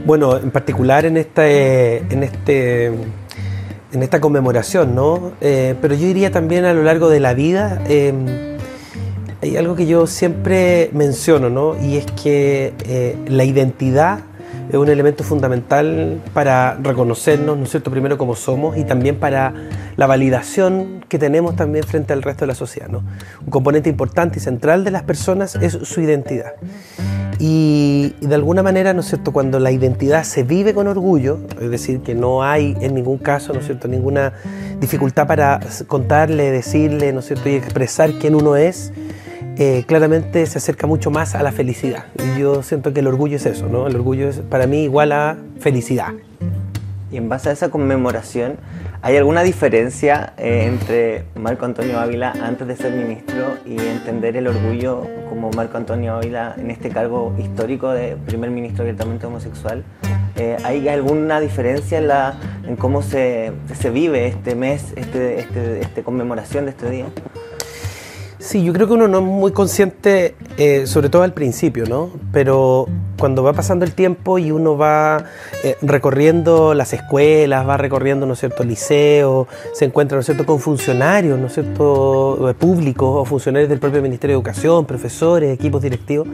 Bueno, en particular en esta conmemoración, ¿no? Pero yo diría también a lo largo de la vida, hay algo que yo siempre menciono, ¿no? Y es que la identidad es un elemento fundamental para reconocernos, ¿no es cierto?, primero como somos y también para la validación que tenemos también frente al resto de la sociedad, ¿no? Un componente importante y central de las personas es su identidad. Y de alguna manera, ¿no es cierto?, cuando la identidad se vive con orgullo, es decir, que no hay en ningún caso, ¿no es cierto?, ninguna dificultad para contarle, decirle, ¿no es cierto?, y expresar quién uno es, claramente se acerca mucho más a la felicidad. Y yo siento que el orgullo es eso, ¿no? El orgullo es para mí igual a felicidad. Y en base a esa conmemoración, ¿hay alguna diferencia entre Marco Antonio Ávila antes de ser ministro y entender el orgullo como Marco Antonio Ávila en este cargo histórico de primer ministro abiertamente homosexual? ¿Hay alguna diferencia en cómo se vive este mes, esta conmemoración de este día? Sí, yo creo que uno no es muy consciente, sobre todo al principio, ¿no? Pero cuando va pasando el tiempo y uno va recorriendo las escuelas, va recorriendo, ¿no es cierto?, liceos, se encuentra, ¿no es cierto?, con funcionarios, ¿no es cierto?, públicos o funcionarios del propio Ministerio de Educación, profesores, equipos directivos,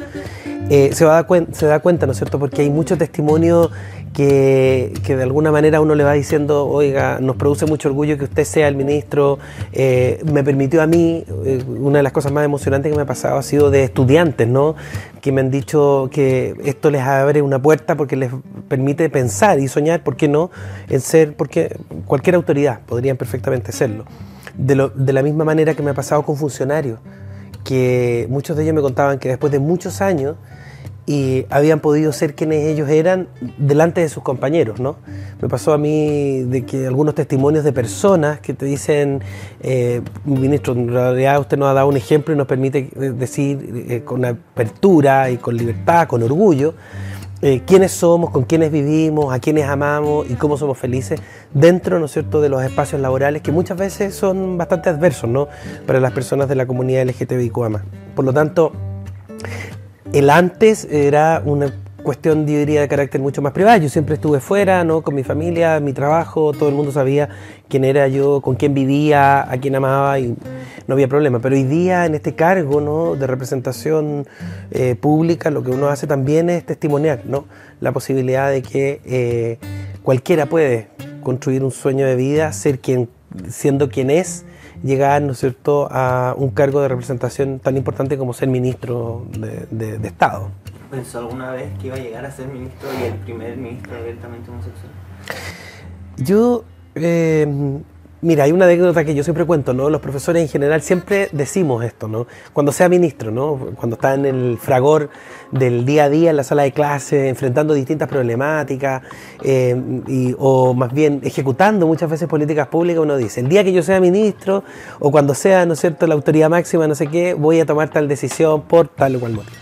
se da cuenta, ¿no es cierto?, porque hay mucho testimonio que de alguna manera uno le va diciendo, oiga, nos produce mucho orgullo que usted sea el ministro, me permitió a mí, una de las cosas más emocionantes que me ha pasado ha sido de estudiantes, ¿no?, que me han dicho que esto les abre una puerta porque les permite pensar y soñar, ¿por qué no?, en ser, porque cualquier autoridad podrían perfectamente serlo. De la misma manera que me ha pasado con funcionarios, que muchos de ellos me contaban que después de muchos años y habían podido ser quienes ellos eran delante de sus compañeros, ¿no? Me pasó a mí de que algunos testimonios de personas que te dicen, ministro, en realidad usted nos ha dado un ejemplo y nos permite decir con apertura y con libertad, con orgullo, quiénes somos, con quiénes vivimos, a quiénes amamos y cómo somos felices dentro, ¿no es cierto?, de los espacios laborales que muchas veces son bastante adversos, ¿no?, para las personas de la comunidad LGTBIQ+. Por lo tanto, el antes era una cuestión, yo diría, de carácter mucho más privado. Yo siempre estuve fuera, ¿no?, con mi familia, mi trabajo, todo el mundo sabía quién era yo, con quién vivía, a quién amaba y no había problema. Pero hoy día en este cargo, ¿no?, de representación pública, lo que uno hace también es testimoniar, ¿no?, la posibilidad de que cualquiera puede construir un sueño de vida, siendo quien es, llegar, ¿no es cierto?, a un cargo de representación tan importante como ser ministro de Estado. ¿Pensó alguna vez que iba a llegar a ser ministro y el primer ministro abiertamente homosexual? Yo, mira, hay una anécdota que yo siempre cuento, ¿no? Los profesores en general siempre decimos esto, ¿no? Cuando sea ministro, ¿no?, cuando está en el fragor del día a día en la sala de clase, enfrentando distintas problemáticas o más bien ejecutando muchas veces políticas públicas, uno dice, el día que yo sea ministro o cuando sea, ¿no es cierto?, la autoridad máxima, no sé qué, voy a tomar tal decisión por tal o cual motivo.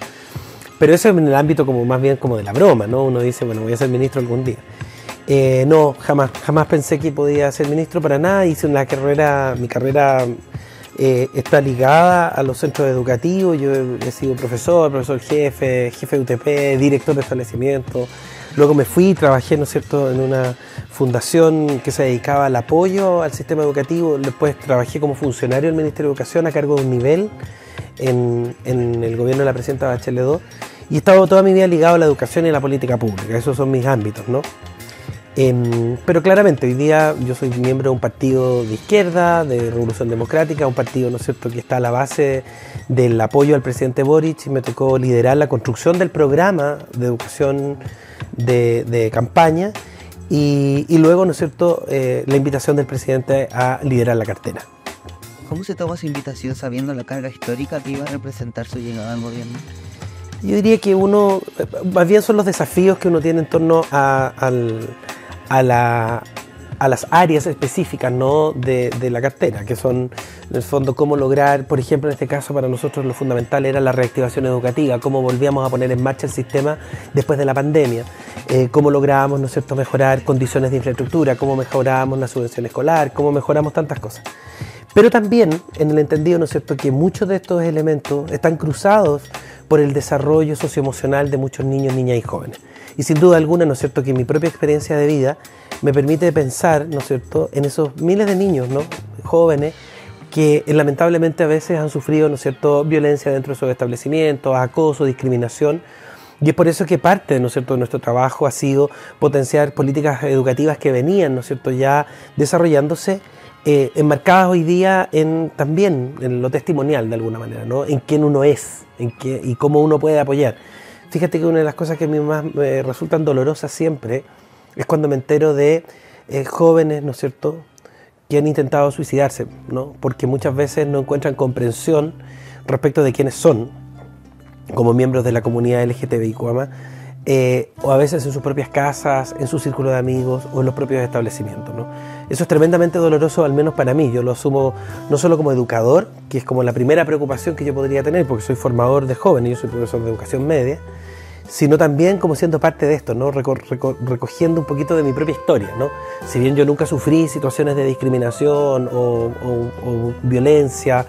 Pero eso es en el ámbito como más bien como de la broma, ¿no? Uno dice, bueno, voy a ser ministro algún día. No, jamás pensé que podía ser ministro para nada. Hice mi carrera está ligada a los centros educativos. Yo he sido profesor jefe de UTP, director de establecimiento. Luego me fui y trabajé, ¿no es cierto?, en una fundación que se dedicaba al apoyo al sistema educativo. Después trabajé como funcionario del Ministerio de Educación a cargo de un nivel en el gobierno de la presidenta Bachelet II. Y he estado toda mi vida ligado a la educación y a la política pública. Esos son mis ámbitos, ¿no? Pero claramente hoy día yo soy miembro de un partido de izquierda, de Revolución Democrática, un partido, ¿no es cierto?, que está a la base del apoyo al presidente Boric, y me tocó liderar la construcción del programa de educación de campaña y luego, ¿no es cierto?, la invitación del presidente a liderar la cartera. ¿Cómo se toma esa invitación sabiendo la carga histórica que iba a representar su llegada al gobierno? Yo diría que más bien son los desafíos que uno tiene en torno a las áreas específicas, ¿no?, de la cartera, que son, en el fondo, cómo lograr, por ejemplo, en este caso para nosotros lo fundamental era la reactivación educativa, cómo volvíamos a poner en marcha el sistema después de la pandemia, cómo lográbamos, ¿no es cierto?, mejorar condiciones de infraestructura, cómo mejorábamos la subvención escolar, cómo mejoramos tantas cosas. Pero también en el entendido, ¿no es cierto?, que muchos de estos elementos están cruzados por el desarrollo socioemocional de muchos niños, niñas y jóvenes. Y sin duda alguna, ¿no es cierto?, que mi propia experiencia de vida me permite pensar, ¿no es cierto?, en esos miles de niños, ¿no?, jóvenes, que lamentablemente a veces han sufrido, ¿no es cierto?, violencia dentro de sus establecimientos, acoso, discriminación. Y es por eso que parte, ¿no es cierto?, de nuestro trabajo ha sido potenciar políticas educativas que venían, ¿no es cierto?, ya desarrollándose, enmarcadas hoy día también en lo testimonial de alguna manera, ¿no?, en quién uno es y cómo uno puede apoyar. Fíjate que una de las cosas que a mí más me resultan dolorosas siempre es cuando me entero de jóvenes, ¿no es cierto?, que han intentado suicidarse, ¿no?, porque muchas veces no encuentran comprensión respecto de quiénes son como miembros de la comunidad LGTBIQ+, o a veces en sus propias casas, en su círculo de amigos o en los propios establecimientos, ¿no? Eso es tremendamente doloroso, al menos para mí. Yo lo asumo no solo como educador, que es como la primera preocupación que yo podría tener, porque soy formador de jóvenes, yo soy profesor de educación media, sino también como siendo parte de esto, ¿no?, recogiendo un poquito de mi propia historia, ¿no? Si bien yo nunca sufrí situaciones de discriminación o violencia,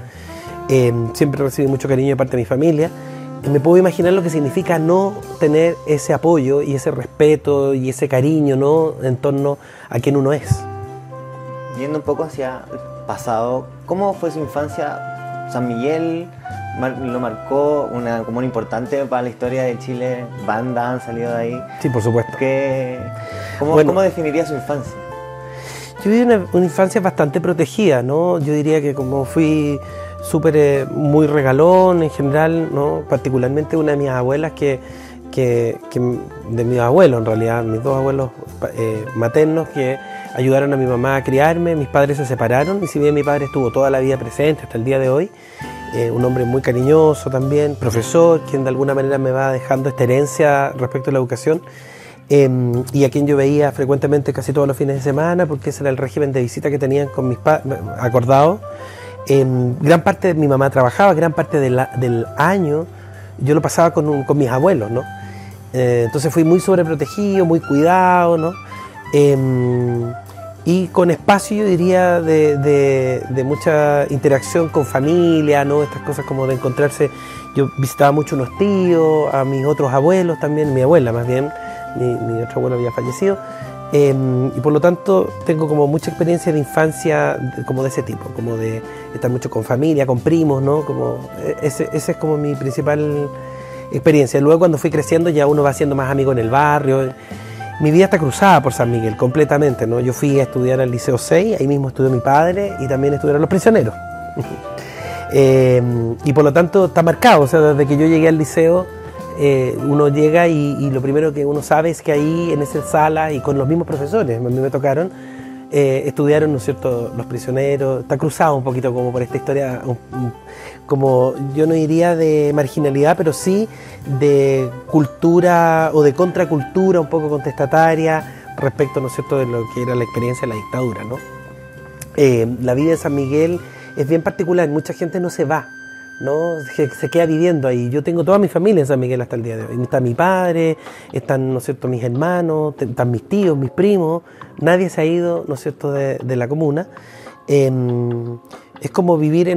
siempre recibí mucho cariño de parte de mi familia, me puedo imaginar lo que significa no tener ese apoyo y ese respeto y ese cariño, ¿no?, en torno a quien uno es. Yendo un poco hacia el pasado, ¿cómo fue su infancia? San Miguel lo marcó una comuna importante para la historia de Chile, bandas han salido de ahí. Sí, por supuesto. ¿Cómo definiría su infancia? Yo viví una infancia bastante protegida, ¿no? Yo diría que como fui muy regalón en general, ¿no?, particularmente una de mis abuelas de mis abuelos en realidad, mis dos abuelos maternos que ayudaron a mi mamá a criarme. Mis padres se separaron y si bien mi padre estuvo toda la vida presente hasta el día de hoy, un hombre muy cariñoso también, profesor, quien de alguna manera me va dejando esta herencia respecto a la educación, y a quien yo veía frecuentemente casi todos los fines de semana, porque ese era el régimen de visita que tenían con mis padres acordados. Gran parte de mi mamá trabajaba, gran parte del año yo lo pasaba con mis abuelos, ¿no? Entonces fui muy sobreprotegido, muy cuidado, ¿no? Y con espacio, yo diría, de mucha interacción con familia, ¿no? Estas cosas como de encontrarse. Yo visitaba mucho unos tíos, a mis otros abuelos también, mi abuela más bien, mi otro abuelo había fallecido. Y por lo tanto tengo como mucha experiencia de infancia como de ese tipo, como de estar mucho con familia, con primos, ¿no? Ese es como mi principal experiencia. Luego cuando fui creciendo ya uno va siendo más amigo en el barrio. Mi vida está cruzada por San Miguel completamente, ¿no? Yo fui a estudiar al Liceo 6, ahí mismo estudió mi padre y también estudiaron los prisioneros. Y por lo tanto está marcado, o sea, desde que yo llegué al liceo, uno llega y lo primero que uno sabe es que ahí en esa sala y con los mismos profesores, a mí me tocaron, estudiaron, ¿no es cierto?, los prisioneros. Está cruzado un poquito como por esta historia, como yo no diría de marginalidad, pero sí de cultura o de contracultura un poco contestataria respecto, ¿no es cierto?, de lo que era la experiencia de la dictadura, ¿no? La vida de San Miguel es bien particular, mucha gente no se va, ¿no? Se queda viviendo ahí. Yo tengo toda mi familia en San Miguel hasta el día de hoy. Está mi padre, están, ¿no es cierto?, mis hermanos, están mis tíos, mis primos. Nadie se ha ido, ¿no es cierto?, de la comuna. Es como vivir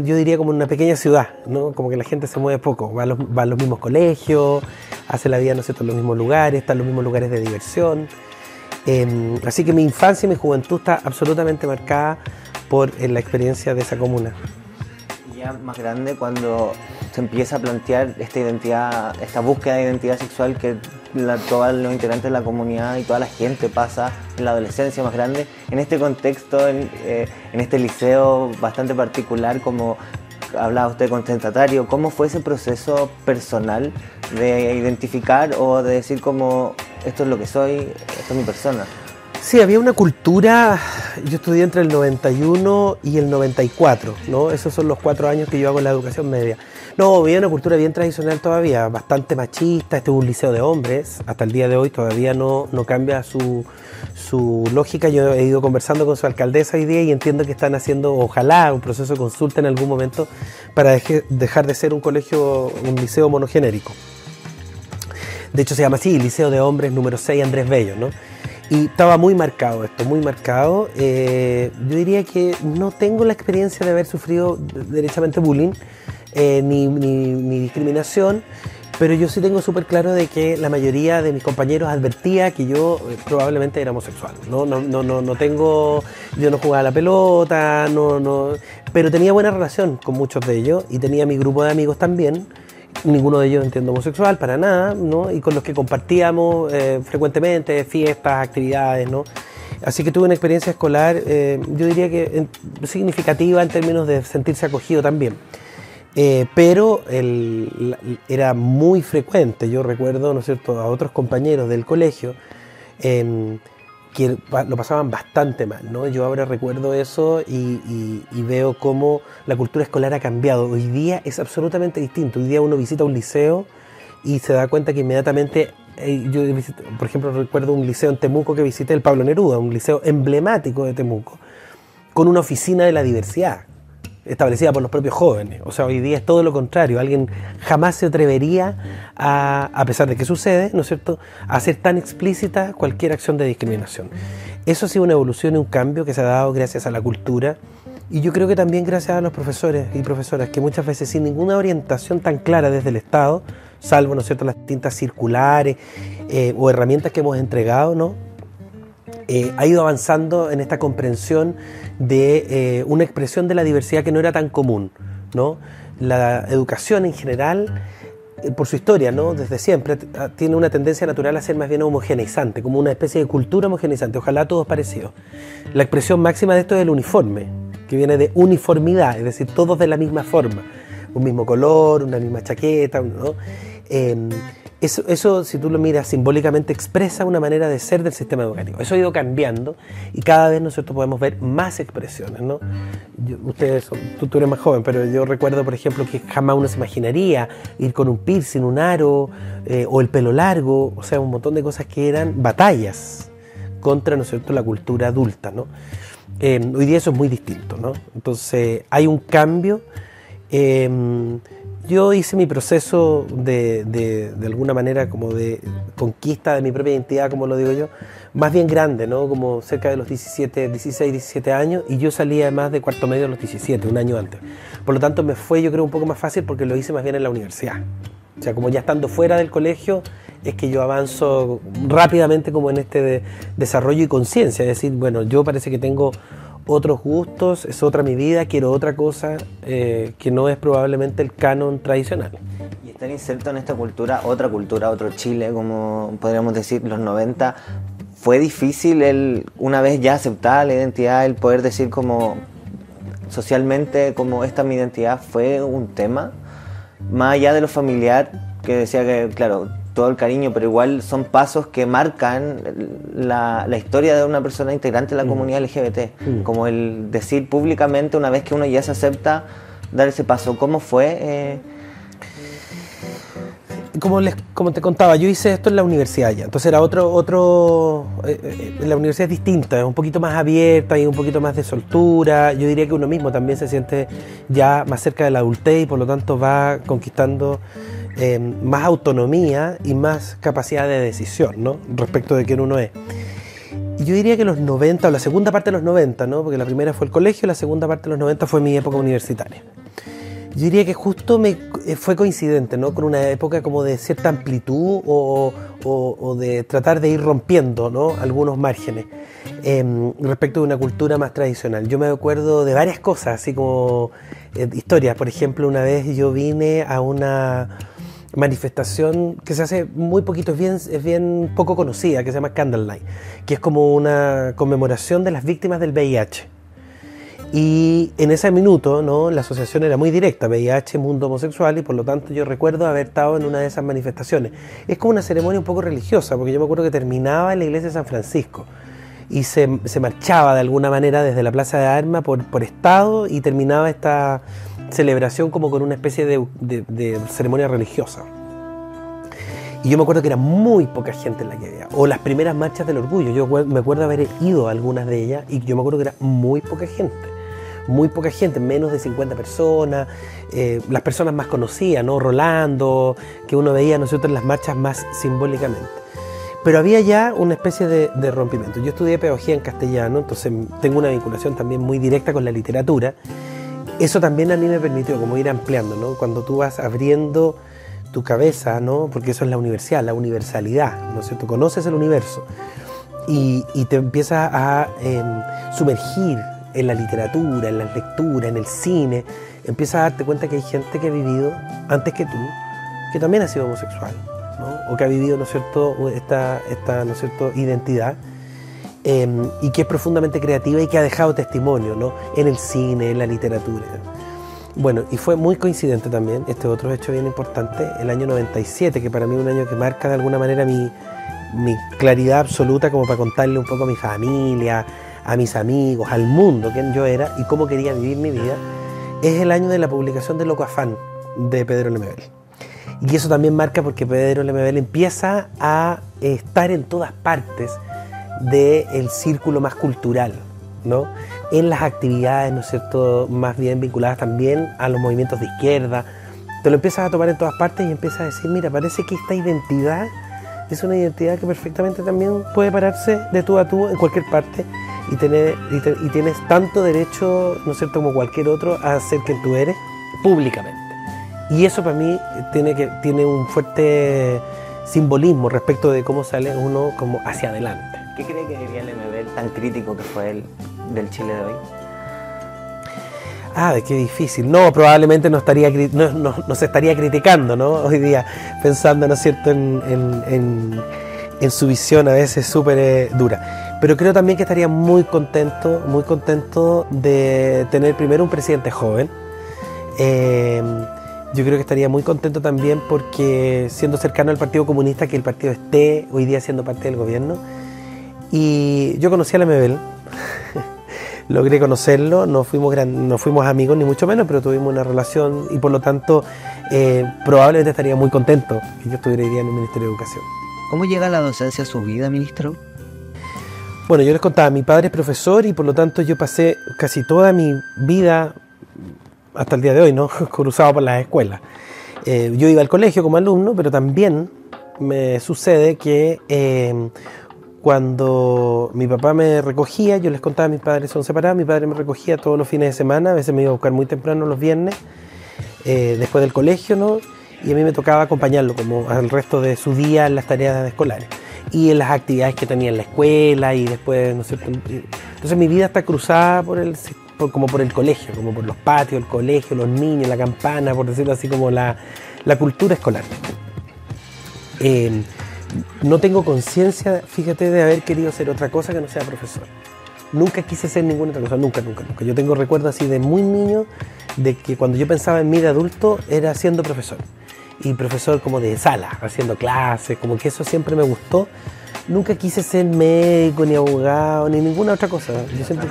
yo diría como en una pequeña ciudad, ¿no? Como que la gente se mueve poco, va a los mismos colegios, hace la vida, ¿no es cierto?, en los mismos lugares, está en los mismos lugares de diversión. Así que mi infancia y mi juventud está absolutamente marcada por la experiencia de esa comuna. Ya más grande, cuando se empieza a plantear esta identidad, esta búsqueda de identidad sexual que todos los integrantes de la comunidad y toda la gente pasa en la adolescencia más grande, en este contexto, en este liceo bastante particular, como hablaba usted, contestatario, ¿cómo fue ese proceso personal de identificar o de decir como esto es lo que soy, esto es mi persona? Sí, había una cultura. Yo estudié entre el 91 y el 94, ¿no? Esos son los 4 años que yo hago en la educación media. No, había una cultura bien tradicional todavía, bastante machista. Este es un liceo de hombres, hasta el día de hoy todavía no cambia su lógica. Yo he ido conversando con su alcaldesa hoy día y entiendo que están haciendo, ojalá, un proceso de consulta en algún momento para dejar de ser un liceo monogénerico. De hecho se llama así, Liceo de Hombres número 6 Andrés Bello, ¿no? Y estaba muy marcado esto, muy marcado. Yo diría que no tengo la experiencia de haber sufrido derechamente bullying ni discriminación, pero yo sí tengo súper claro de que la mayoría de mis compañeros advertía que yo probablemente era homosexual. No tengo, yo no jugaba a la pelota, pero tenía buena relación con muchos de ellos y tenía mi grupo de amigos también. Ninguno de ellos entiendo homosexual, para nada, ¿no? Y con los que compartíamos frecuentemente fiestas, actividades, ¿no? Así que tuve una experiencia escolar, yo diría que significativa en términos de sentirse acogido también. Pero era muy frecuente, yo recuerdo, ¿no es cierto?, a otros compañeros del colegio que lo pasaban bastante mal, ¿no? Yo ahora recuerdo eso y veo cómo la cultura escolar ha cambiado. Hoy día es absolutamente distinto. Hoy día uno visita un liceo y se da cuenta que inmediatamente, por ejemplo, recuerdo un liceo en Temuco que visité, el Pablo Neruda, un liceo emblemático de Temuco, con una oficina de la diversidad establecida por los propios jóvenes. O sea, hoy día es todo lo contrario. Alguien jamás se atrevería a pesar de que sucede, ¿no es cierto?, a hacer tan explícita cualquier acción de discriminación. Eso ha sido una evolución y un cambio que se ha dado gracias a la cultura y yo creo que también gracias a los profesores y profesoras que muchas veces sin ninguna orientación tan clara desde el Estado, salvo, ¿no es cierto?, las distintas circulares o herramientas que hemos entregado, ¿no?, ha ido avanzando en esta comprensión de una expresión de la diversidad que no era tan común, ¿no? La educación en general, por su historia, ¿no?, desde siempre tiene una tendencia natural a ser más bien homogeneizante, como una especie de cultura homogeneizante, ojalá todos parecidos. La expresión máxima de esto es el uniforme, que viene de uniformidad, es decir, todos de la misma forma, un mismo color, una misma chaqueta, ¿no? Eso, si tú lo miras simbólicamente, expresa una manera de ser del sistema educativo. Eso ha ido cambiando y cada vez nosotros podemos ver más expresiones, ¿no? Tú eres más joven, pero yo recuerdo, por ejemplo, que jamás uno se imaginaría ir con un piercing, un aro o el pelo largo, o sea, un montón de cosas que eran batallas contra, ¿no es cierto?, la cultura adulta, ¿no? Hoy día eso es muy distinto, ¿no? Entonces hay un cambio. Yo hice mi proceso de alguna manera como de conquista de mi propia identidad, como lo digo yo, más bien grande, ¿no? Como cerca de los 16, 17 años, y yo salí además de cuarto medio a los 17, un año antes. Por lo tanto me fue, yo creo, un poco más fácil porque lo hice más bien en la universidad. O sea, como ya estando fuera del colegio, es que yo avanzo rápidamente como en este desarrollo y conciencia, es decir, bueno, yo parece que tengo otros gustos, es otra mi vida, quiero otra cosa que no es probablemente el canon tradicional. Y estar inserto en esta cultura, otro Chile, como podríamos decir, los 90, ¿fue difícil una vez ya aceptada la identidad, el poder decir como socialmente como esta es mi identidad? ¿Fue un tema? Más allá de lo familiar, que decía que, claro, todo el cariño, pero igual son pasos que marcan la historia de una persona integrante de la comunidad LGBT, como el decir públicamente una vez que uno ya se acepta, dar ese paso. ¿Cómo fue? Como te contaba, yo hice esto en la universidad ya, entonces era la universidad es distinta, es un poquito más abierta y un poquito más de soltura. Yo diría que uno mismo también se siente ya más cerca de la adultez y por lo tanto va conquistando más autonomía y más capacidad de decisión, ¿no?, respecto de quién uno es. Y yo diría que los 90, o la segunda parte de los 90, ¿no?, porque la primera fue el colegio y la segunda parte de los 90 fue mi época universitaria. Yo diría que justo fue coincidente, ¿no?, con una época como de cierta amplitud o de tratar de ir rompiendo, ¿no?, algunos márgenes respecto de una cultura más tradicional. Yo me acuerdo de varias cosas, así como historias. Por ejemplo, una vez yo vine a una manifestación que se hace muy poquito, es bien poco conocida, que se llama Candlelight, que es como una conmemoración de las víctimas del VIH. Y en ese minuto, ¿no?, la asociación era muy directa, VIH, mundo homosexual, y por lo tanto yo recuerdo haber estado en una de esas manifestaciones. Es como una ceremonia un poco religiosa, porque yo me acuerdo que terminaba en la iglesia de San Francisco y se marchaba de alguna manera desde la Plaza de Armas por estado y terminaba esta celebración como con una especie de ceremonia religiosa. Y yo me acuerdo que era muy poca gente en la que había. O las primeras marchas del orgullo. Yo me acuerdo haber ido a algunas de ellas y yo me acuerdo que era muy poca gente. Muy poca gente, menos de 50 personas. Las personas más conocidas, ¿no? Rolando, que uno veía, ¿no es cierto?, en las marchas más simbólicamente. Pero había ya una especie de rompimiento. Yo estudié pedagogía en castellano, entonces tengo una vinculación también muy directa con la literatura. Eso también a mí me permitió como ir ampliando, ¿no? Cuando tú vas abriendo tu cabeza, ¿no? Porque eso es la universidad, la universalidad, ¿no es cierto? Conoces el universo y te empiezas a sumergir en la literatura, en las lecturas, en el cine. Empiezas a darte cuenta que hay gente que ha vivido antes que tú, que también ha sido homosexual, ¿no? O que ha vivido, ¿no es cierto?, esta ¿no es cierto?, identidad, y que es profundamente creativa y que ha dejado testimonio, ¿no?, en el cine, en la literatura. Bueno, y fue muy coincidente también, este otro hecho bien importante, el año 97, que para mí es un año que marca de alguna manera mi claridad absoluta como para contarle un poco a mi familia, a mis amigos, al mundo, quién yo era y cómo quería vivir mi vida. Es el año de la publicación de Loco Afán, de Pedro Lemebel. Y eso también marca porque Pedro Lemebel empieza a estar en todas partes del círculo más cultural, ¿no? En las actividades, ¿no es cierto?, más bien vinculadas también a los movimientos de izquierda. Te lo empiezas a tomar en todas partes y empiezas a decir, mira, parece que esta identidad es una identidad que perfectamente también puede pararse de tú a tú en cualquier parte y tienes tanto derecho, ¿no es cierto?, como cualquier otro a ser quien tú eres públicamente. Y eso para mí tiene un fuerte simbolismo respecto de cómo sale uno como hacia adelante. ¿Qué cree que diría Lemebel tan crítico que fue él del Chile de hoy? Qué difícil. No, probablemente no se estaría criticando, ¿no?, hoy día, pensando, ¿no es cierto?, en su visión a veces súper dura. Pero creo también que estaría muy contento de tener primero un presidente joven. Yo creo que estaría muy contento también porque siendo cercano al Partido Comunista, que el partido esté hoy día siendo parte del gobierno. Y yo conocí a Lemebel, logré conocerlo, no fuimos amigos ni mucho menos, pero tuvimos una relación y por lo tanto probablemente estaría muy contento que yo estuviera hoy día en el Ministerio de Educación. ¿Cómo llega la docencia a su vida, ministro? Bueno, yo les contaba, mi padre es profesor y por lo tanto yo pasé casi toda mi vida, hasta el día de hoy, ¿no?, cruzado por las escuelas. Yo iba al colegio como alumno, pero también me sucede que cuando mi papá me recogía, yo les contaba, mis padres son separados, mi padre me recogía todos los fines de semana, a veces me iba a buscar muy temprano los viernes, después del colegio, ¿no?, y a mí me tocaba acompañarlo como al resto de su día en las tareas escolares y en las actividades que tenía en la escuela y después, ¿no es cierto? Entonces mi vida está cruzada como por el colegio, como por los patios, el colegio, los niños, la campana, por decirlo así, como la cultura escolar. No tengo conciencia, fíjate, de haber querido ser otra cosa que no sea profesor. Nunca quise ser ninguna otra cosa, nunca. Yo tengo recuerdos así de muy niño, de que cuando yo pensaba en mí de adulto era siendo profesor. Y profesor como de sala, haciendo clases, como que eso siempre me gustó. Nunca quise ser médico, ni abogado, ni ninguna otra cosa. Yo siempre,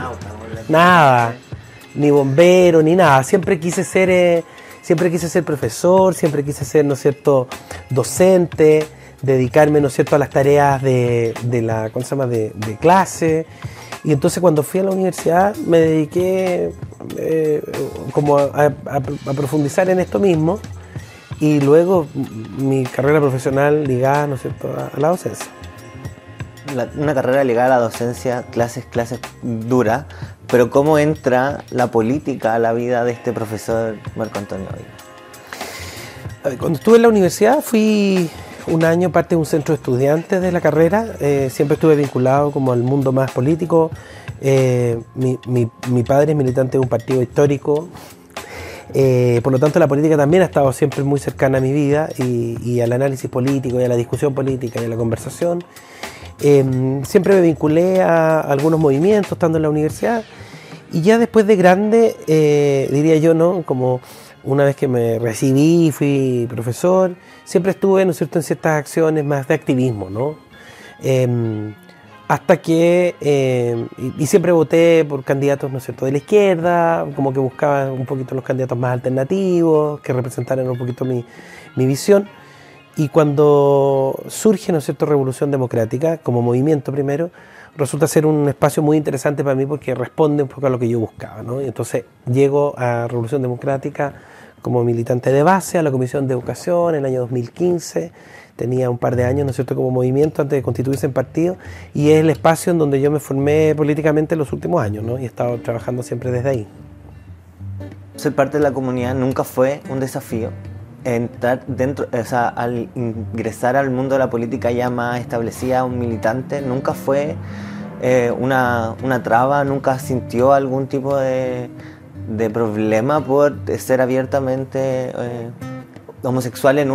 nada, ni bombero, ni nada. Siempre quise ser profesor, siempre quise ser, ¿no es cierto?, docente, dedicarme, ¿no es cierto?, a las tareas de clase. Y entonces cuando fui a la universidad me dediqué como a profundizar en esto mismo y luego mi carrera profesional ligada, ¿no es cierto?, a la docencia. Una carrera ligada a la docencia, clases duras, pero ¿cómo entra la política a la vida de este profesor Marco Antonio Ávila? Cuando estuve en la universidad fui un año parte de un centro de estudiantes de la carrera, siempre estuve vinculado como al mundo más político. Mi padre es militante de un partido histórico, por lo tanto la política también ha estado siempre muy cercana a mi vida y al análisis político y a la discusión política y a la conversación. Siempre me vinculé a algunos movimientos estando en la universidad y ya después de grande, diría yo, ¿no?, como una vez que me recibí y fui profesor, siempre estuve, ¿no es cierto?, en ciertas acciones más de activismo, ¿no? Hasta que, y siempre voté por candidatos, ¿no es cierto?, de la izquierda, como que buscaba un poquito los candidatos más alternativos, que representaran un poquito mi visión. Y cuando surge, ¿no es cierto?, Revolución Democrática, como movimiento primero, resulta ser un espacio muy interesante para mí porque responde un poco a lo que yo buscaba, ¿no? Y entonces llego a Revolución Democrática como militante de base a la Comisión de Educación en el año 2015. Tenía un par de años, ¿no es cierto?, como movimiento antes de constituirse en partido, y es el espacio en donde yo me formé políticamente en los últimos años, ¿no? Y he estado trabajando siempre desde ahí. Ser parte de la comunidad nunca fue un desafío. Entrar dentro, o sea, al ingresar al mundo de la política ya más establecida, un militante, nunca fue una traba, nunca sintió algún tipo de problema por ser abiertamente homosexual en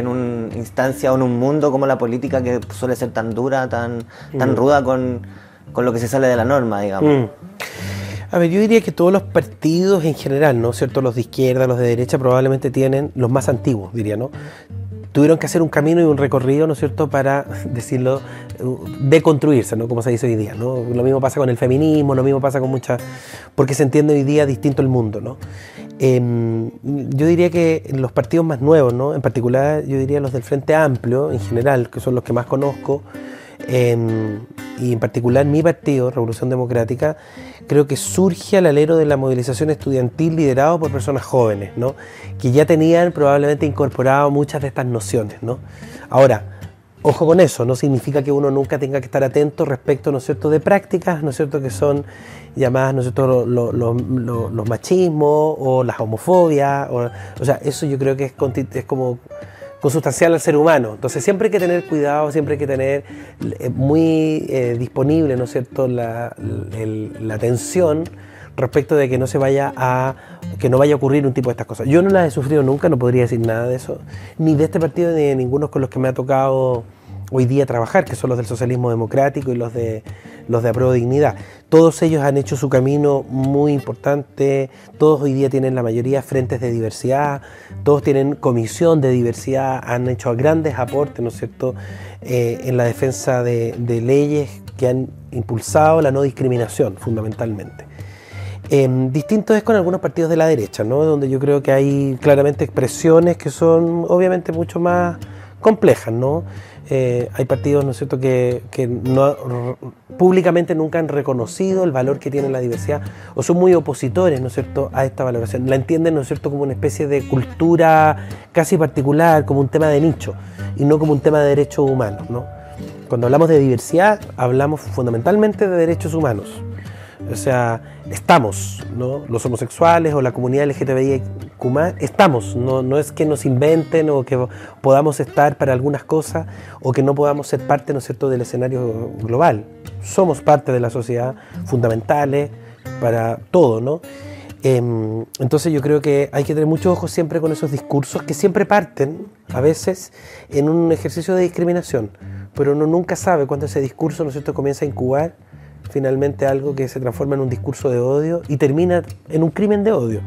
una instancia o en un mundo como la política, que suele ser tan dura, tan ruda con lo que se sale de la norma, digamos. A ver, yo diría que todos los partidos en general, ¿no es cierto?, los de izquierda, los de derecha, probablemente tienen, los más antiguos, diría, ¿no?, tuvieron que hacer un camino y un recorrido, ¿no es cierto?, para, decirlo, deconstruirse, ¿no?, como se dice hoy día, ¿no? Lo mismo pasa con el feminismo, lo mismo pasa con muchas, porque se entiende hoy día distinto el mundo, ¿no? Yo diría que los partidos más nuevos, ¿no?, en particular yo diría los del Frente Amplio en general, que son los que más conozco, y en particular mi partido, Revolución Democrática, creo que surge al alero de la movilización estudiantil liderado por personas jóvenes, ¿no?, que ya tenían probablemente incorporado muchas de estas nociones, ¿no? Ahora, ojo con eso, no significa que uno nunca tenga que estar atento respecto, ¿no es cierto?, de prácticas, ¿no es cierto?, que son llamadas, ¿no es cierto?, los machismos o las homofobias, o sea, eso yo creo que es como consustancial al ser humano. Entonces siempre hay que tener cuidado, siempre hay que tener muy disponible, ¿no es cierto?, la atención respecto de que no vaya a ocurrir un tipo de estas cosas. Yo no las he sufrido nunca, no podría decir nada de eso, ni de este partido ni de ninguno con los que me ha tocado hoy día trabajar, que son los del socialismo democrático y los de Apruebo Dignidad. Todos ellos han hecho su camino muy importante, todos hoy día tienen la mayoría frentes de diversidad, todos tienen comisión de diversidad, han hecho grandes aportes, ¿no es cierto?, en la defensa de leyes que han impulsado la no discriminación, fundamentalmente. Distinto es con algunos partidos de la derecha, ¿no?, donde yo creo que hay claramente expresiones que son obviamente mucho más complejas, ¿no? Hay partidos, ¿no es cierto?, que no, públicamente nunca han reconocido el valor que tiene la diversidad, o son muy opositores, ¿no es cierto?, a esta valoración. La entienden, ¿no es cierto?, como una especie de cultura casi particular, como un tema de nicho, y no como un tema de derechos humanos, ¿no? Cuando hablamos de diversidad, hablamos fundamentalmente de derechos humanos. O sea, estamos, ¿no?, los homosexuales o la comunidad LGTBIQ+, estamos, no es que nos inventen o que podamos estar para algunas cosas o que no podamos ser parte, ¿no es cierto?, del escenario global. Somos parte de la sociedad, fundamentales para todo, ¿no? Entonces yo creo que hay que tener mucho ojo siempre con esos discursos que siempre parten, a veces, en un ejercicio de discriminación, pero uno nunca sabe cuándo ese discurso, ¿no es cierto?, comienza a incubar finalmente algo que se transforma en un discurso de odio y termina en un crimen de odio.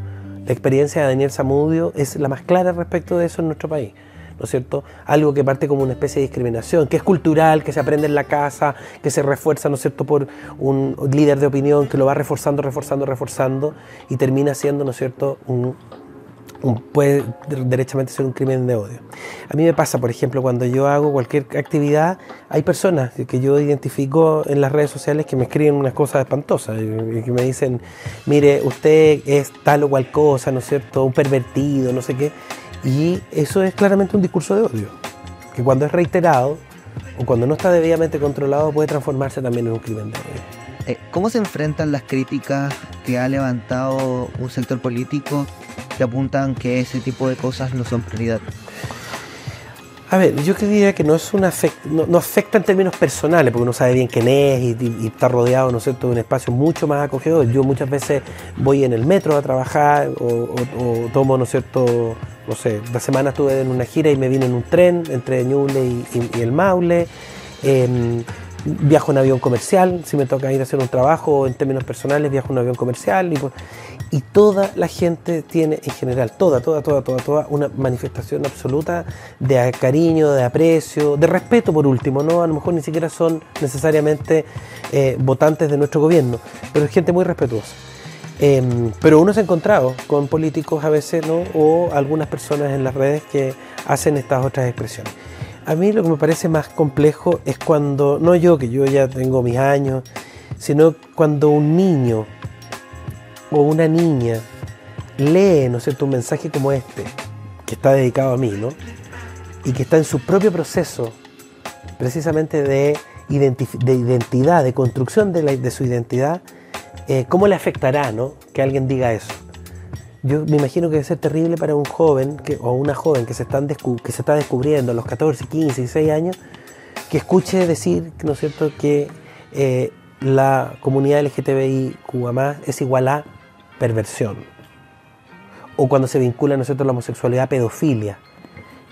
La experiencia de Daniel Zamudio es la más clara respecto de eso en nuestro país, ¿no es cierto? Algo que parte como una especie de discriminación, que es cultural, que se aprende en la casa, que se refuerza, ¿no es cierto?, por un líder de opinión que lo va reforzando y termina siendo, ¿no es cierto?, puede derechamente ser un crimen de odio. A mí me pasa, por ejemplo, cuando yo hago cualquier actividad, hay personas que yo identifico en las redes sociales que me escriben unas cosas espantosas y que me dicen, mire, usted es tal o cual cosa, ¿no es cierto?, un pervertido, no sé qué, y eso es claramente un discurso de odio, que cuando es reiterado o cuando no está debidamente controlado puede transformarse también en un crimen de odio. ¿Cómo se enfrentan las críticas que ha levantado un sector político que apuntan que ese tipo de cosas no son prioridad? A ver, yo diría que no afecta en términos personales, porque uno sabe bien quién es y está rodeado, ¿no es cierto?, de un espacio mucho más acogedor. Yo muchas veces voy en el metro a trabajar o tomo, ¿no es cierto?, no sé, la semana estuve en una gira y me vine en un tren entre Ñuble y el Maule. Viajo en avión comercial, si me toca ir a hacer un trabajo en términos personales, viajo en avión comercial y toda la gente tiene en general, toda una manifestación absoluta de cariño, de aprecio, de respeto por último, ¿no? A lo mejor ni siquiera son necesariamente votantes de nuestro gobierno, pero es gente muy respetuosa. Pero uno se ha encontrado con políticos a veces, ¿no?, o algunas personas en las redes que hacen estas otras expresiones. A mí lo que me parece más complejo es cuando, no yo, que yo ya tengo mis años, sino cuando un niño o una niña lee, ¿no es cierto?, un mensaje como este, que está dedicado a mí, ¿no?, y que está en su propio proceso, precisamente de identidad, de construcción de su identidad, ¿cómo le afectará, ¿no?, que alguien diga eso? Yo me imagino que debe ser terrible para un joven o una joven que se está descubriendo a los 14, 15, 16 años, que escuche decir, ¿no es cierto?, que la comunidad LGTBIQ+ es igual a perversión. O cuando se vincula, ¿no es cierto?, la homosexualidad a pedofilia.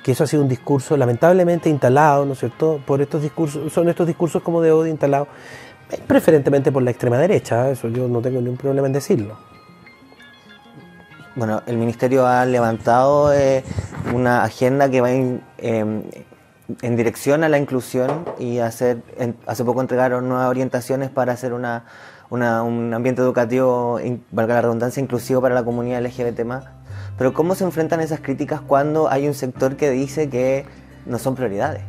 Que eso ha sido un discurso lamentablemente instalado, ¿no es cierto?, por estos discursos, son estos discursos como de odio instalados, preferentemente por la extrema derecha, eso yo no tengo ningún problema en decirlo. Bueno, el Ministerio ha levantado una agenda que va en dirección a la inclusión y hace poco entregaron nuevas orientaciones para hacer un ambiente educativo, valga la redundancia, inclusivo para la comunidad LGBT+. Pero ¿cómo se enfrentan esas críticas cuando hay un sector que dice que no son prioridades?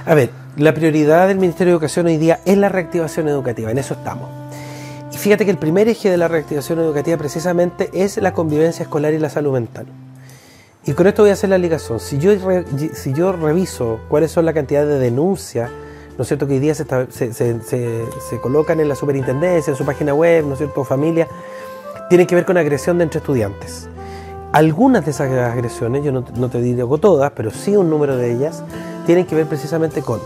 A ver, la prioridad del Ministerio de Educación hoy día es la reactivación educativa, en eso estamos. Y fíjate que el primer eje de la reactivación educativa precisamente es la convivencia escolar y la salud mental. Y con esto voy a hacer la ligación. Si yo reviso cuáles son la cantidad de denuncias, ¿no es cierto?, que hoy día se colocan en la superintendencia, en su página web, ¿no es cierto?, familia, tienen que ver con agresión de entre estudiantes. Algunas de esas agresiones, yo no te digo todas, pero sí un número de ellas, tienen que ver precisamente con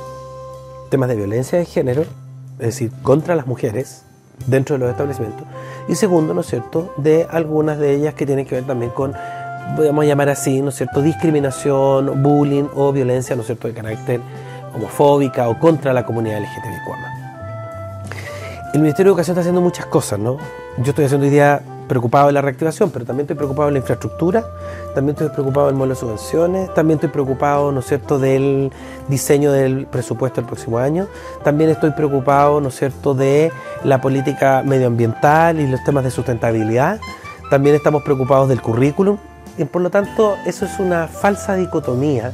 temas de violencia de género, es decir, contra las mujeres dentro de los establecimientos. Y segundo, ¿no es cierto?, de algunas de ellas que tienen que ver también con, podemos llamar así, ¿no es cierto?, discriminación, bullying o violencia, ¿no es cierto?, de carácter homofóbica o contra la comunidad LGTBIQ+. El Ministerio de Educación está haciendo muchas cosas, ¿no? Yo estoy haciendo hoy día preocupado de la reactivación, pero también estoy preocupado de la infraestructura, también estoy preocupado del modelo de subvenciones, también estoy preocupado, ¿no es cierto?, del diseño del presupuesto del próximo año, también estoy preocupado, ¿no es cierto?, de la política medioambiental y los temas de sustentabilidad, también estamos preocupados del currículum, y por lo tanto eso es una falsa dicotomía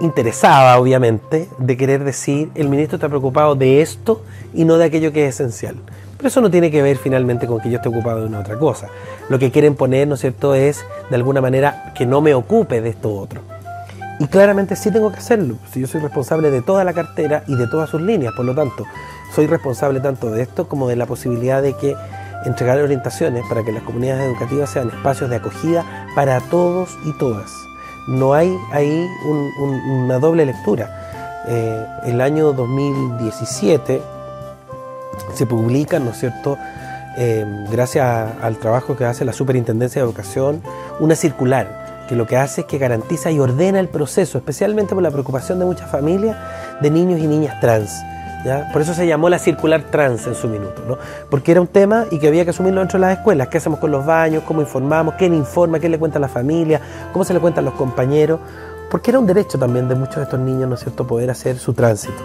interesada, obviamente, de querer decir el ministro está preocupado de esto y no de aquello que es esencial. Pero eso no tiene que ver finalmente con que yo esté ocupado de una otra cosa. Lo que quieren poner, ¿no es cierto?, es de alguna manera que no me ocupe de esto otro. Y claramente sí tengo que hacerlo, si yo soy responsable de toda la cartera y de todas sus líneas, por lo tanto, soy responsable tanto de esto como de la posibilidad de que entregar orientaciones para que las comunidades educativas sean espacios de acogida para todos y todas. No hay ahí una doble lectura. El año 2017 se publica, ¿no es cierto?, gracias al trabajo que hace la Superintendencia de Educación, una circular que lo que hace es que garantiza y ordena el proceso, especialmente por la preocupación de muchas familias de niños y niñas trans, ¿ya? Por eso se llamó la circular trans en su minuto, ¿no? Porque era un tema y que había que asumirlo dentro de las escuelas. ¿Qué hacemos con los baños? ¿Cómo informamos? ¿Quién informa? ¿Qué le cuenta a la familia? ¿Cómo se le cuentan los compañeros? Porque era un derecho también de muchos de estos niños, ¿no es cierto?, poder hacer su tránsito.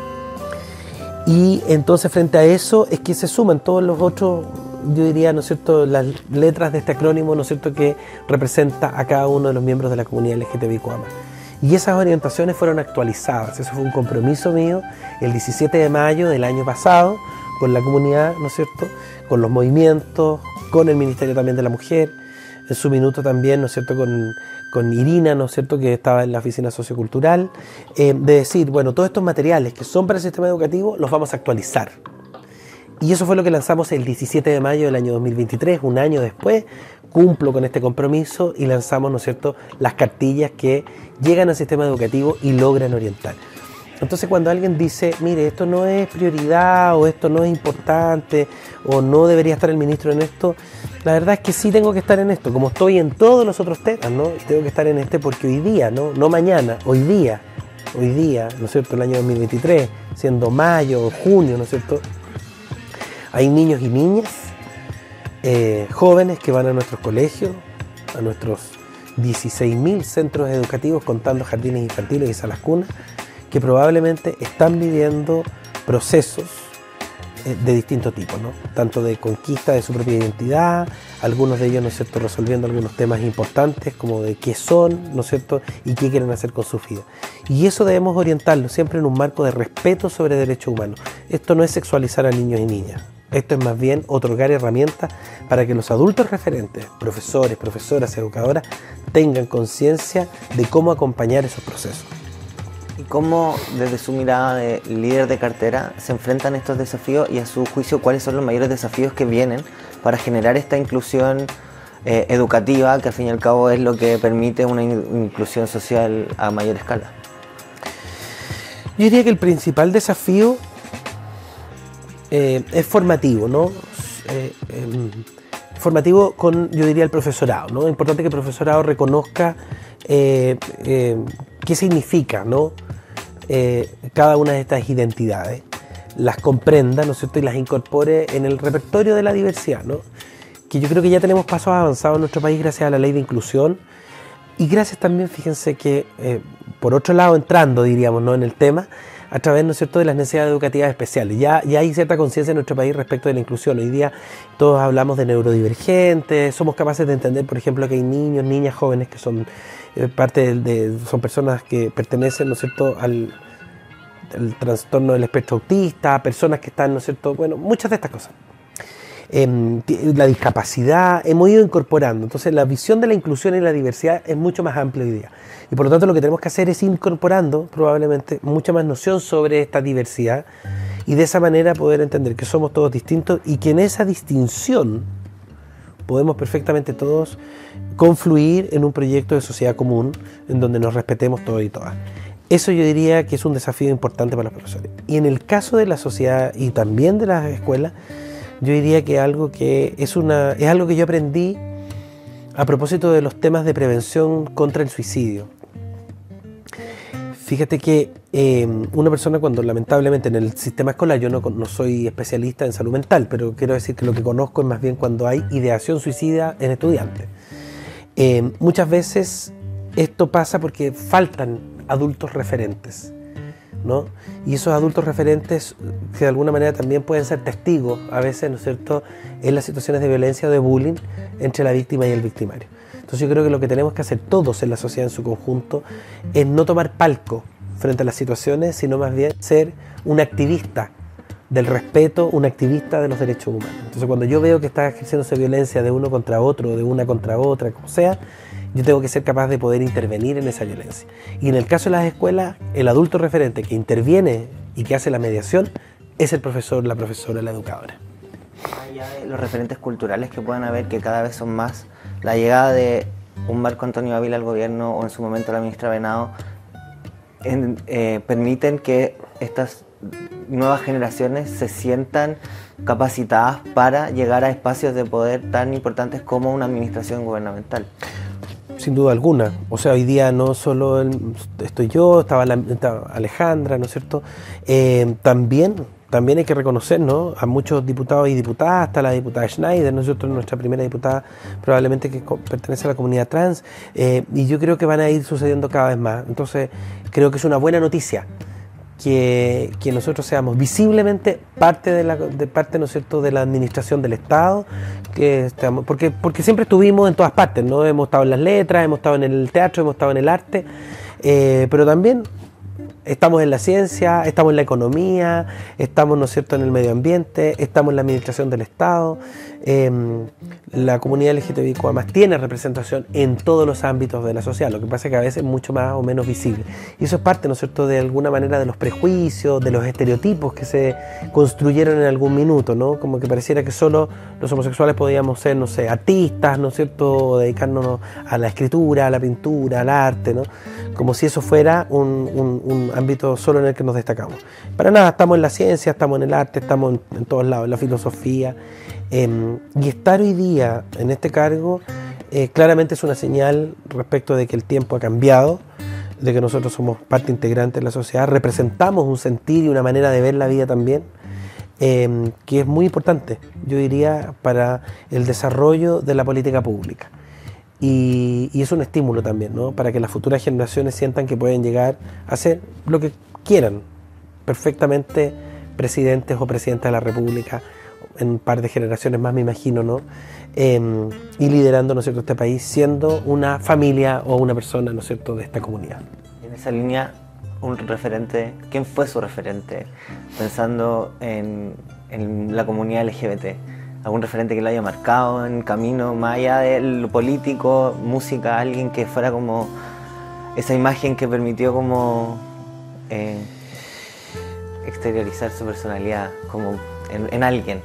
Y entonces frente a eso es que se suman todos los otros, yo diría, ¿no es cierto?, las letras de este acrónimo, ¿no es cierto?, que representa a cada uno de los miembros de la comunidad LGTBIQ+. Y esas orientaciones fueron actualizadas. Eso fue un compromiso mío el 17 de mayo del año pasado con la comunidad, ¿no es cierto?, con los movimientos, con el Ministerio también de la Mujer, en su minuto también, ¿no es cierto?, con Irina, ¿no es cierto?, que estaba en la oficina sociocultural, de decir, bueno, todos estos materiales que son para el sistema educativo los vamos a actualizar. Y eso fue lo que lanzamos el 17 de mayo del año 2023, un año después. Cumplo con este compromiso y lanzamos, ¿no es cierto?, las cartillas que llegan al sistema educativo y logran orientar. Entonces cuando alguien dice, mire, esto no es prioridad o esto no es importante o no debería estar el ministro en esto, la verdad es que sí tengo que estar en esto, como estoy en todos los otros temas, ¿no? Tengo que estar en este porque hoy día, no mañana, hoy día, ¿no es cierto?, el año 2023, siendo mayo o junio, ¿no es cierto?, hay niños y niñas, jóvenes que van a nuestros colegios, a nuestros 16.000 centros educativos, contando jardines infantiles y salas cunas, que probablemente están viviendo procesos de distinto tipo, ¿no? Tanto de conquista de su propia identidad, algunos de ellos, ¿no es cierto?, resolviendo algunos temas importantes como de qué son, ¿no es cierto?, y qué quieren hacer con su vida. Y eso debemos orientarlo siempre en un marco de respeto sobre derechos humanos. Esto no es sexualizar a niños y niñas. Esto es más bien otorgar herramientas para que los adultos referentes, profesores, profesoras, educadoras, tengan conciencia de cómo acompañar esos procesos. ¿Y cómo, desde su mirada de líder de cartera, se enfrentan estos desafíos y, a su juicio, cuáles son los mayores desafíos que vienen para generar esta inclusión educativa, que al fin y al cabo es lo que permite una inclusión social a mayor escala? Yo diría que el principal desafío es formativo, ¿no? Formativo con, yo diría, el profesorado, ¿no? Es importante que el profesorado reconozca qué significa, ¿no? Cada una de estas identidades, las comprenda, ¿no es cierto?, y las incorpore en el repertorio de la diversidad, ¿no? Que yo creo que ya tenemos pasos avanzados en nuestro país gracias a la ley de inclusión y gracias también, fíjense que, por otro lado, entrando, diríamos, ¿no?, en el tema, a través, ¿no es cierto?, de las necesidades educativas especiales. Ya hay cierta conciencia en nuestro país respecto de la inclusión. Hoy día todos hablamos de neurodivergentes, somos capaces de entender, por ejemplo, que hay niños, niñas, jóvenes que son son personas que pertenecen, ¿no es cierto?, al trastorno del espectro autista, personas que están, ¿no es cierto?, bueno, muchas de estas cosas. La discapacidad, hemos ido incorporando. Entonces la visión de la inclusión y la diversidad es mucho más amplia hoy día. Y por lo tanto lo que tenemos que hacer es ir incorporando probablemente mucha más noción sobre esta diversidad y de esa manera poder entender que somos todos distintos y que en esa distinción podemos perfectamente todos confluir en un proyecto de sociedad común en donde nos respetemos todos y todas. Eso yo diría que es un desafío importante para los profesores. Y en el caso de la sociedad y también de las escuelas, yo diría que es algo que yo aprendí a propósito de los temas de prevención contra el suicidio. Fíjate que una persona cuando lamentablemente en el sistema escolar, yo no soy especialista en salud mental, pero quiero decir que lo que conozco es más bien cuando hay ideación suicida en estudiantes. Muchas veces esto pasa porque faltan adultos referentes, ¿no? Y esos adultos referentes que de alguna manera también pueden ser testigos a veces, ¿no es cierto?, en las situaciones de violencia o de bullying entre la víctima y el victimario. Entonces yo creo que lo que tenemos que hacer todos en la sociedad en su conjunto es no tomar palco frente a las situaciones, sino más bien ser un activista del respeto, un activista de los derechos humanos. Entonces cuando yo veo que está ejerciéndose violencia de uno contra otro, de una contra otra, como sea, yo tengo que ser capaz de poder intervenir en esa violencia. Y en el caso de las escuelas, el adulto referente que interviene y que hace la mediación es el profesor, la profesora, la educadora. Allá de los referentes culturales que puedan haber, que cada vez son más, la llegada de un Marco Antonio Ávila al gobierno o en su momento la ministra Venado permiten que estas nuevas generaciones se sientan capacitadas para llegar a espacios de poder tan importantes como una administración gubernamental. Sin duda alguna. O sea, hoy día no solo estoy yo, estaba Alejandra, ¿no es cierto? También hay que reconocer, ¿no?, a muchos diputados y diputadas, hasta la diputada Schneider, nosotros, nuestra primera diputada, probablemente que pertenece a la comunidad trans, y yo creo que van a ir sucediendo cada vez más. Entonces, creo que es una buena noticia que nosotros seamos visiblemente parte, ¿no es cierto?, de la administración del Estado, porque siempre estuvimos en todas partes, ¿no? Hemos estado en las letras, hemos estado en el teatro, hemos estado en el arte, pero también estamos en la ciencia, estamos en la economía, estamos, ¿no es cierto?, en el medio ambiente, estamos en la administración del Estado. La comunidad LGTBIQ+ tiene representación en todos los ámbitos de la sociedad, lo que pasa es que a veces es mucho más o menos visible. Y eso es parte, ¿no es cierto?, de alguna manera de los prejuicios, de los estereotipos que se construyeron en algún minuto, ¿no? Como que pareciera que solo los homosexuales podíamos ser, no sé, artistas, ¿no es cierto?, o dedicarnos a la escritura, a la pintura, al arte, ¿no? Como si eso fuera un ámbito solo en el que nos destacamos. Para nada, estamos en la ciencia, estamos en el arte, estamos en todos lados, en la filosofía. Y estar hoy día en este cargo claramente es una señal respecto de que el tiempo ha cambiado, de que nosotros somos parte integrante de la sociedad, representamos un sentir y una manera de ver la vida también, que es muy importante, yo diría, para el desarrollo de la política pública. Y es un estímulo también, ¿no?, para que las futuras generaciones sientan que pueden llegar a ser lo que quieran, perfectamente presidentes o presidentas de la República, en un par de generaciones más, me imagino, ¿no? Y liderando, ¿no es cierto?, este país, siendo una familia o una persona, ¿no es cierto?, de esta comunidad. En esa línea, un referente, ¿quién fue su referente? Pensando en en la comunidad LGBT. ¿Algún referente que lo haya marcado en camino, más allá de lo político, música, alguien que fuera como esa imagen que permitió como exteriorizar su personalidad como en alguien?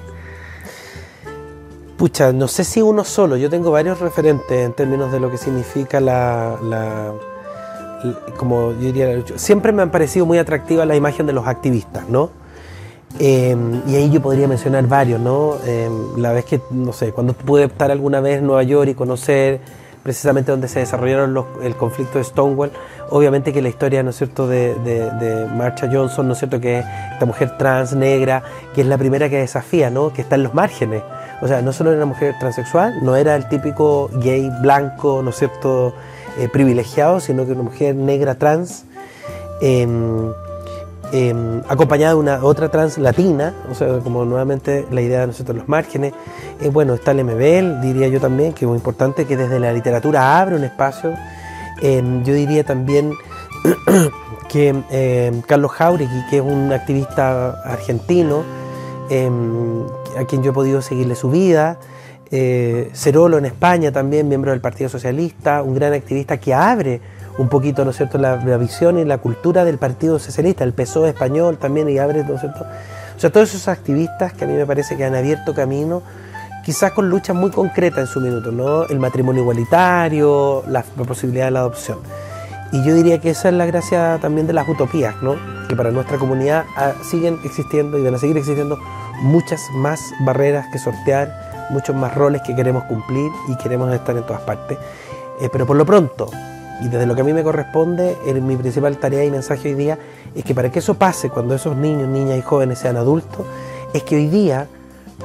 Pucha, no sé si uno solo. Yo tengo varios referentes en términos de lo que significa como yo diría, la lucha. Siempre me han parecido muy atractiva la imagen de los activistas, ¿no? Y ahí yo podría mencionar varios, ¿no? La vez que, no sé, cuando pude estar alguna vez en Nueva York y conocer precisamente donde se desarrollaron el conflicto de Stonewall, obviamente que la historia, ¿no es cierto?, de Marsha Johnson, ¿no es cierto?, que es esta mujer trans, negra, que es la primera que desafía, ¿no?, que está en los márgenes. O sea, no solo era una mujer transexual, no era el típico gay blanco, ¿no es cierto?, privilegiado, sino que una mujer negra trans, acompañada de una otra trans latina, o sea, como nuevamente la idea de nosotros los márgenes. Bueno, está Lemebel, diría yo también, que es muy importante, que desde la literatura abre un espacio. Yo diría también que Carlos Jáuregui, que es un activista argentino, a quien yo he podido seguirle su vida. Cerolo en España también, miembro del Partido Socialista, un gran activista que abre un poquito, ¿no es cierto?, la visión y la cultura del Partido Socialista, el PSOE español también, y abre, ¿no es cierto? O sea, todos esos activistas que a mí me parece que han abierto camino, quizás con luchas muy concretas en su minuto, ¿no? El matrimonio igualitario, la posibilidad de la adopción. Y yo diría que esa es la gracia también de las utopías, ¿no? Que para nuestra comunidad siguen existiendo y van a seguir existiendo muchas más barreras que sortear, muchos más roles que queremos cumplir y queremos estar en todas partes. Pero por lo pronto, y desde lo que a mí me corresponde, mi principal tarea y mensaje hoy día es que para que eso pase cuando esos niños, niñas y jóvenes sean adultos, es que hoy día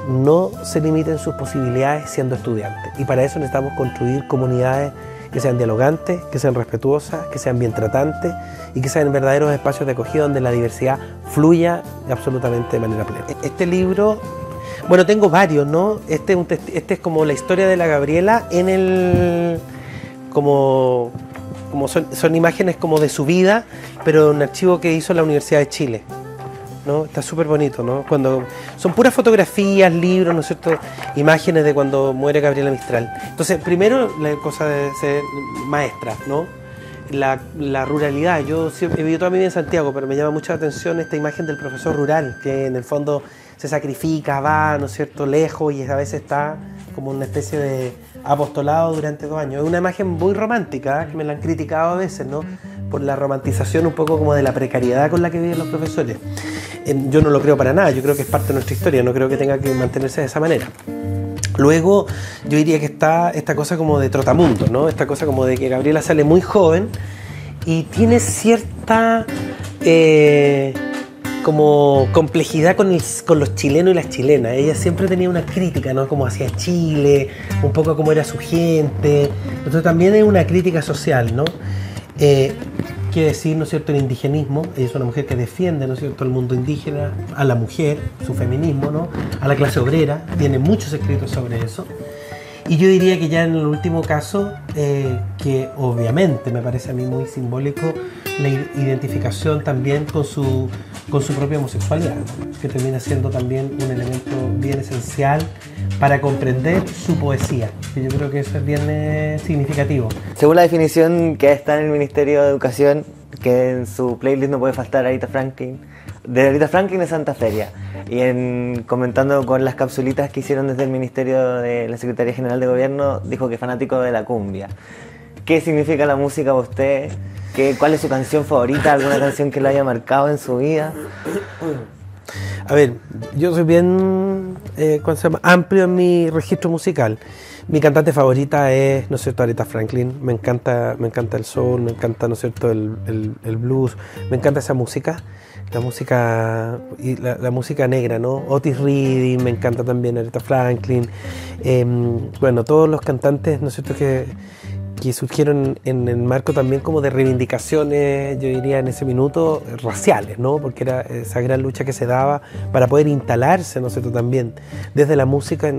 no se limiten sus posibilidades siendo estudiantes. Y para eso necesitamos construir comunidades que sean dialogantes, que sean respetuosas, que sean bien tratantes y que sean verdaderos espacios de acogida donde la diversidad fluya absolutamente de manera plena. Este libro, bueno, tengo varios, ¿no? Este es como la historia de la Gabriela en el... como son imágenes como de su vida, pero un archivo que hizo la Universidad de Chile, ¿no? Está súper bonito, ¿no? Cuando son puras fotografías, libros, ¿no es cierto?, imágenes de cuando muere Gabriela Mistral. Entonces, primero, la cosa de ser maestra, ¿no? La ruralidad. Yo siempre he vivido toda mi vida en Santiago, pero me llama mucho la atención esta imagen del profesor rural, que en el fondo se sacrifica, va, ¿no es cierto?, lejos, y a veces está como una especie de apostolado durante 2 años. Es una imagen muy romántica, que me la han criticado a veces, ¿no?, por la romantización un poco como de la precariedad con la que viven los profesores. Yo no lo creo para nada, yo creo que es parte de nuestra historia, no creo que tenga que mantenerse de esa manera. Luego, yo diría que está esta cosa como de trotamundo, ¿no? Esta cosa como de que Gabriela sale muy joven y tiene cierta como complejidad con los chilenos y las chilenas. Ella siempre tenía una crítica, ¿no?, como hacia Chile, un poco como era su gente. Entonces también es una crítica social, ¿no? Quiere decir, ¿no es cierto?, el indigenismo. Ella es una mujer que defiende, ¿no es cierto?, el mundo indígena, a la mujer, su feminismo, ¿no?, a la clase obrera. Tiene muchos escritos sobre eso. Y yo diría que ya en el último caso, que obviamente me parece a mí muy simbólico, la identificación también con su propia homosexualidad, ¿no?, que termina siendo también un elemento bien esencial para comprender su poesía, que yo creo que eso es bien significativo. Según la definición que está en el Ministerio de Educación, que en su playlist no puede faltar Aretha Franklin, de Aretha Franklin de Santa Feria, y comentando con las capsulitas que hicieron desde el Ministerio de la Secretaría General de Gobierno, dijo que es fanático de la cumbia. ¿Qué significa la música para usted? ¿Cuál es su canción favorita? ¿Alguna canción que lo haya marcado en su vida? A ver, yo soy bien amplio en mi registro musical. Mi cantante favorita es, ¿no es cierto?, Aretha Franklin. Me encanta el soul, me encanta, ¿no es cierto?, el blues. Me encanta esa música, la música negra, ¿no? Otis Redding, me encanta también Aretha Franklin. Bueno, todos los cantantes, ¿no es cierto?, que surgieron en el marco también como de reivindicaciones, yo diría en ese minuto, raciales, ¿no? Porque era esa gran lucha que se daba para poder instalarse, ¿no es cierto?, también desde la música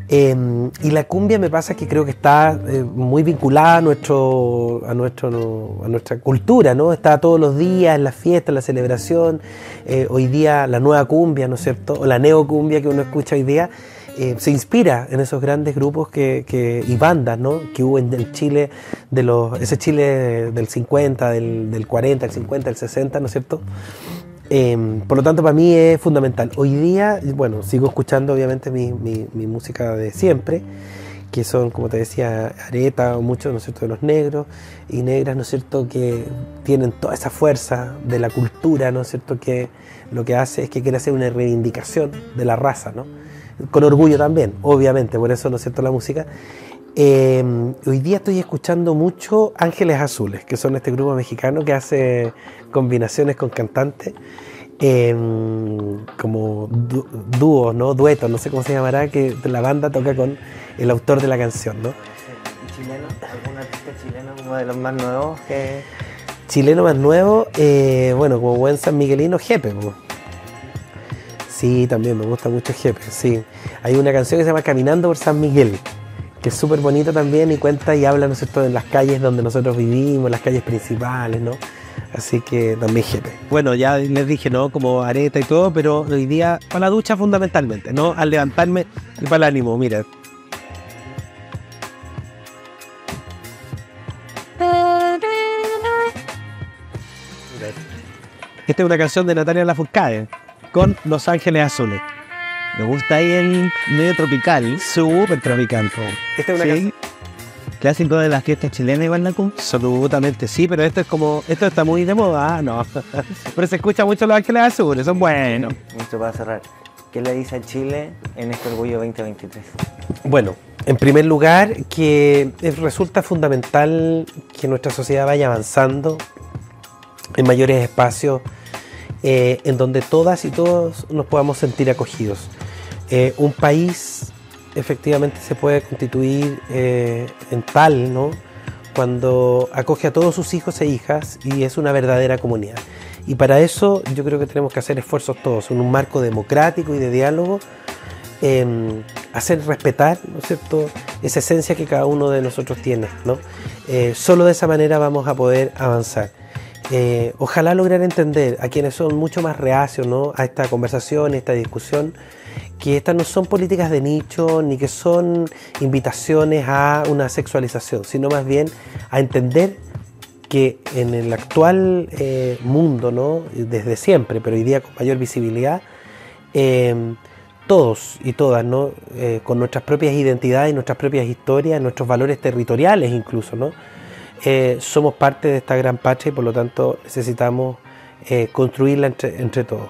Y la cumbia me pasa que creo que está muy vinculada a nuestra cultura, ¿no? Está todos los días en las fiestas, en la celebración. Hoy día la nueva cumbia, ¿no es cierto? O la neocumbia que uno escucha hoy día, se inspira en esos grandes grupos y bandas, ¿no? Que hubo en el Chile, ese Chile del 50, del 40, el 50, el 60, ¿no es cierto? Por lo tanto, para mí es fundamental. Hoy día, bueno, sigo escuchando obviamente mi música de siempre, que son, como te decía, Areta o muchos, ¿no es cierto?, de los negros y negras, ¿no es cierto?, que tienen toda esa fuerza de la cultura, ¿no es cierto?, que lo que hace es que quiere hacer una reivindicación de la raza, ¿no? Con orgullo también, obviamente, por eso, ¿no es cierto?, la música. Hoy día estoy escuchando mucho Ángeles Azules, que son este grupo mexicano que hace combinaciones con cantantes, como dúos, ¿no? Duetos, no sé cómo se llamará, que la banda toca con el autor de la canción, ¿no? ¿Y chileno? ¿Algún artista chileno, uno de los más nuevos que...? Chileno más nuevo, bueno, como buen sanmiguelino, Jepe, pues. Sí, también me gusta mucho Jepe, sí. Hay una canción que se llama Caminando por San Miguel, que es súper bonita también y cuenta y habla, ¿no es cierto?, en las calles donde nosotros vivimos, las calles principales, ¿no? Así que también Jepe. Bueno, ya les dije, ¿no?, como Areta y todo, pero hoy día para la ducha fundamentalmente, ¿no? Al levantarme y para el ánimo, mira. Esta es una canción de Natalia Lafourcade con Los Ángeles Azules. Me gusta ahí el medio tropical. Súper tropical. Esta es una canción Clásico de las fiestas chilenas, igual, la cumbia. Absolutamente, sí, pero esto está muy de moda, no. Pero se escucha mucho Los Ángeles Azules, son buenos. Mucho para cerrar. ¿Qué le dice a Chile en este Orgullo 2023? Bueno, en primer lugar, que resulta fundamental que nuestra sociedad vaya avanzando en mayores espacios en donde todas y todos nos podamos sentir acogidos. Un país efectivamente se puede constituir en tal, ¿no?, cuando acoge a todos sus hijos e hijas y es una verdadera comunidad. Y para eso yo creo que tenemos que hacer esfuerzos todos, en un marco democrático y de diálogo, hacer respetar, ¿no es cierto?, esa esencia que cada uno de nosotros tiene, ¿no? Solo de esa manera vamos a poder avanzar. Ojalá lograr entender a quienes son mucho más reacios, ¿no?, a esta conversación, a esta discusión, que estas no son políticas de nicho ni que son invitaciones a una sexualización, sino más bien a entender que en el actual mundo, ¿no?, desde siempre, pero hoy día con mayor visibilidad, todos y todas, ¿no?, con nuestras propias identidades, nuestras propias historias, nuestros valores territoriales incluso, ¿no?, somos parte de esta gran patria y por lo tanto necesitamos construirla entre todos.